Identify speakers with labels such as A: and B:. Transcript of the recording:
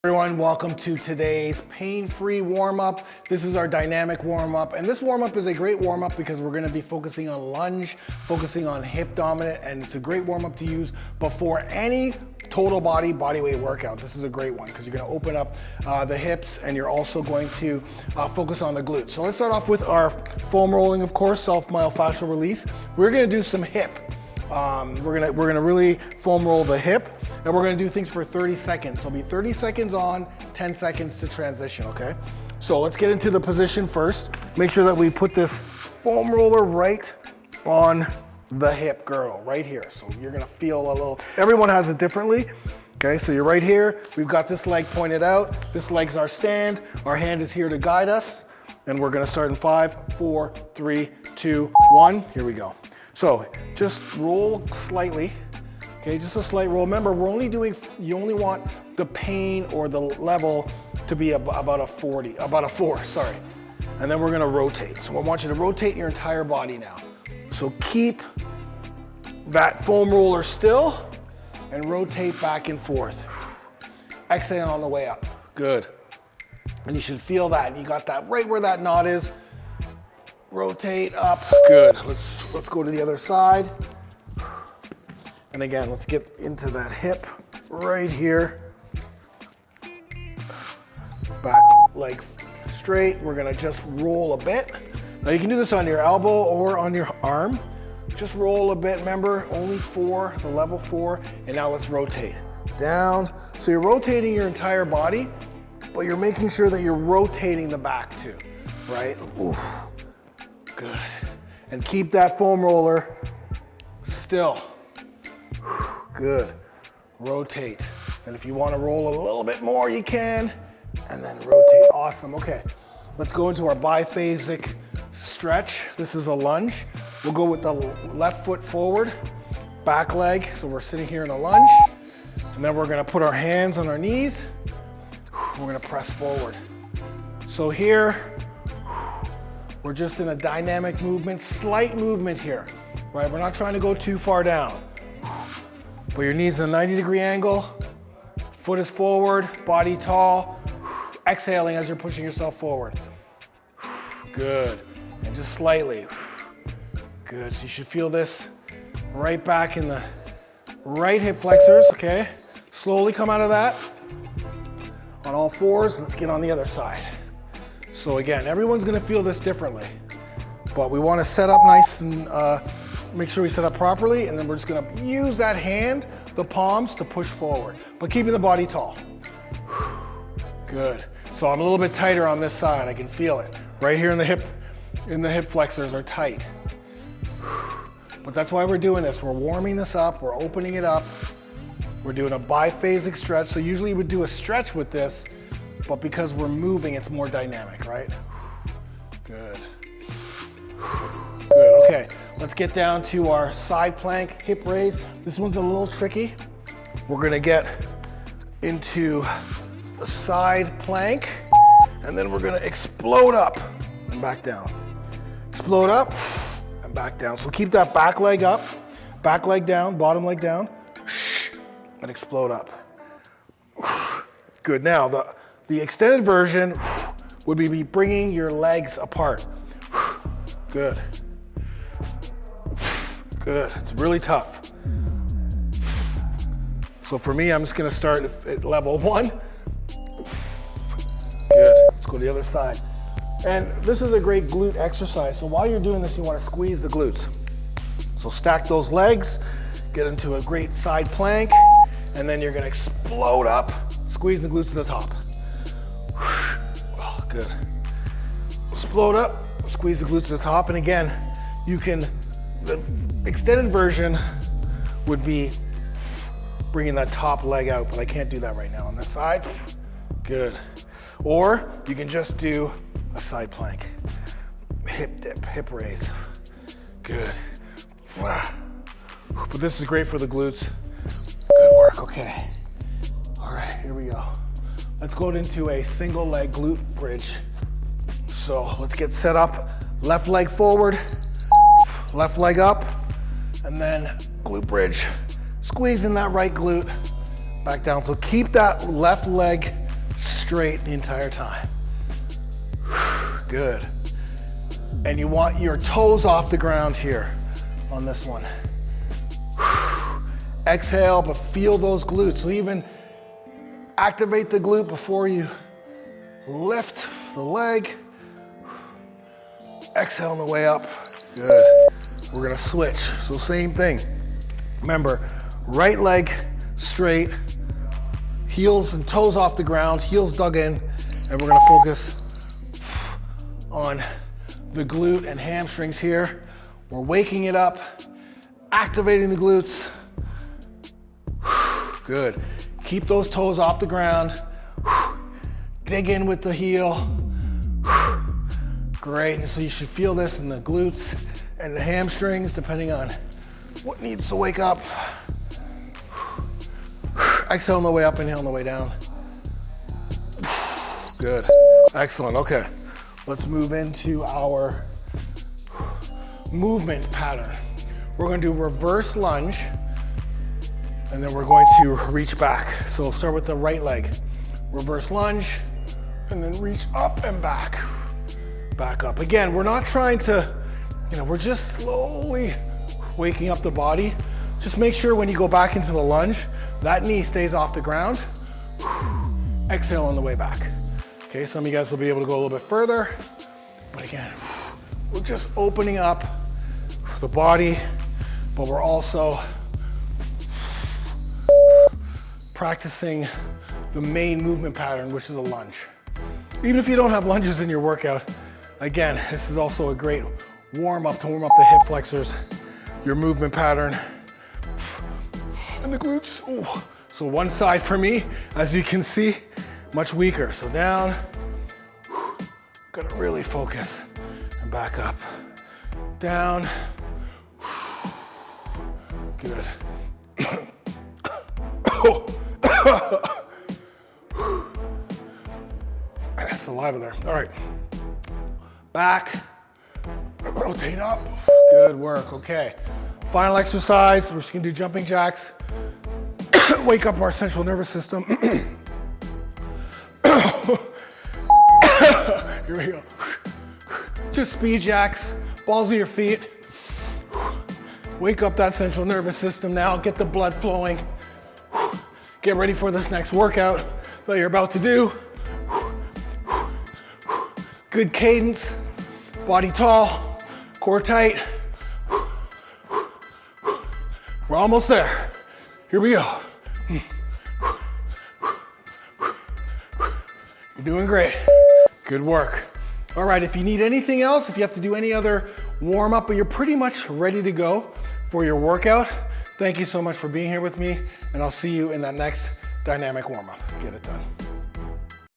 A: Everyone, welcome to today's pain-free warm-up. This is our dynamic warm-up, and this warm-up is a great warm-up because we're gonna be focusing on lunge, focusing on hip dominant, and it's a great warm-up to use before any total body weight workout. This is a great one because you're gonna open up the hips and you're also going to focus on the glutes. So let's start off with our foam rolling, of course, self-myofascial release. We're gonna do some hip. We're gonna really foam roll the hip, and we're gonna do things for 30 seconds. So it'll be 30 seconds on, 10 seconds to transition, okay? So let's get into the position first. Make sure that we put this foam roller right on the hip girdle, right here. So you're gonna feel a little, everyone has it differently. Okay, so you're right here. We've got this leg pointed out. This leg's our stand. Our hand is here to guide us. And we're gonna start in 5, 4, 3, 2, 1. Here we go. So just roll slightly, okay, just a slight roll. Remember, you only want the pain or the level to be about a 4, sorry. And then we're gonna rotate. So I want you to rotate your entire body now. So keep that foam roller still and rotate back and forth. Exhale on the way up, good. And you should feel that, you got that right where that knot is. Rotate up, good. Let's go to the other side. And again, let's get into that hip right here. Back leg straight. We're gonna just roll a bit. Now you can do this on your elbow or on your arm. Just roll a bit, remember, only 4, the level 4. And now let's rotate. Down. So you're rotating your entire body, but you're making sure that you're rotating the back too, right? Oof. Good. And keep that foam roller still. Good. Rotate. And if you want to roll a little bit more, you can. And then rotate. Awesome. Okay. Let's go into our biphasic stretch. This is a lunge. We'll go with the left foot forward, back leg. So we're sitting here in a lunge. And then we're going to put our hands on our knees. We're going to press forward. So here, we're just in a dynamic movement, slight movement here, right? We're not trying to go too far down. Put your knees in a 90-degree angle, foot is forward, body tall, exhaling as you're pushing yourself forward. Good, and just slightly. Good, so you should feel this right back in the right hip flexors, okay? Slowly come out of that. On all fours, let's get on the other side. So again, everyone's gonna feel this differently, but we wanna set up nice and make sure we set up properly, and then we're just gonna use that hand, the palms, to push forward, but keeping the body tall. Good. So I'm a little bit tighter on this side, I can feel it. Right here in the hip flexors are tight. But that's why we're doing this. We're warming this up, we're opening it up. We're doing a biphasic stretch. So usually you would do a stretch with this, but because we're moving, it's more dynamic, right? Good. Good, okay. Let's get down to our side plank hip raise. This one's a little tricky. We're gonna get into the side plank, and then we're gonna explode up and back down. Explode up and back down. So keep that back leg up, back leg down, bottom leg down, and explode up. Good, now the extended version would be bringing your legs apart. Good. Good, it's really tough. So for me, I'm just gonna start at level 1. Good, let's go to the other side. And this is a great glute exercise. So while you're doing this, you wanna squeeze the glutes. So stack those legs, get into a great side plank, and then you're gonna explode up, squeeze the glutes to the top. Oh, good. Explode up, squeeze the glutes to the top, and again, the extended version would be bringing that top leg out, but I can't do that right now on this side. Good. Or you can just do a side plank. Hip dip, hip raise. Good. But this is great for the glutes. Good work, okay. All right, here we go. Let's go into a single leg glute bridge. So let's get set up. Left leg forward, left leg up, and then glute bridge. Squeeze in that right glute, back down. So keep that left leg straight the entire time. Good. And you want your toes off the ground here on this one. Exhale, but feel those glutes. So even activate the glute before you lift the leg. Exhale on the way up. Good. We're gonna switch. So same thing. Remember, right leg straight, heels and toes off the ground, heels dug in, and we're gonna focus on the glute and hamstrings here. We're waking it up, activating the glutes. Good. Keep those toes off the ground. Dig in with the heel. Great, and so you should feel this in the glutes and the hamstrings, depending on what needs to wake up. Exhale on the way up, inhale on the way down. Good, excellent, okay. Let's move into our movement pattern. We're gonna do reverse lunge, and then we're going to reach back. So start with the right leg. Reverse lunge, and then reach up and back. Back up. Again, we're not trying to, we're just slowly waking up the body. Just make sure when you go back into the lunge, that knee stays off the ground. Exhale on the way back. Okay, some of you guys will be able to go a little bit further, but again, we're just opening up the body, but we're also practicing the main movement pattern, which is a lunge. Even if you don't have lunges in your workout, again, this is also a great warm up to warm up the hip flexors, your movement pattern, and the glutes. Ooh. So one side for me, as you can see, much weaker. So down, gotta really focus, and back up. Down, good. Saliva there. All right. Back, rotate up. Good work, okay. Final exercise, we're just gonna do jumping jacks. Wake up our central nervous system. Here we go. Just speed jacks, balls of your feet. Wake up that central nervous system now, get the blood flowing. Get ready for this next workout that you're about to do. Good cadence, body tall, core tight. We're almost there. Here we go. You're doing great. Good work. All right, if you need anything else, if you have to do any other warm up, but you're pretty much ready to go for your workout, thank you so much for being here with me, and I'll see you in that next dynamic warm up. Get it done.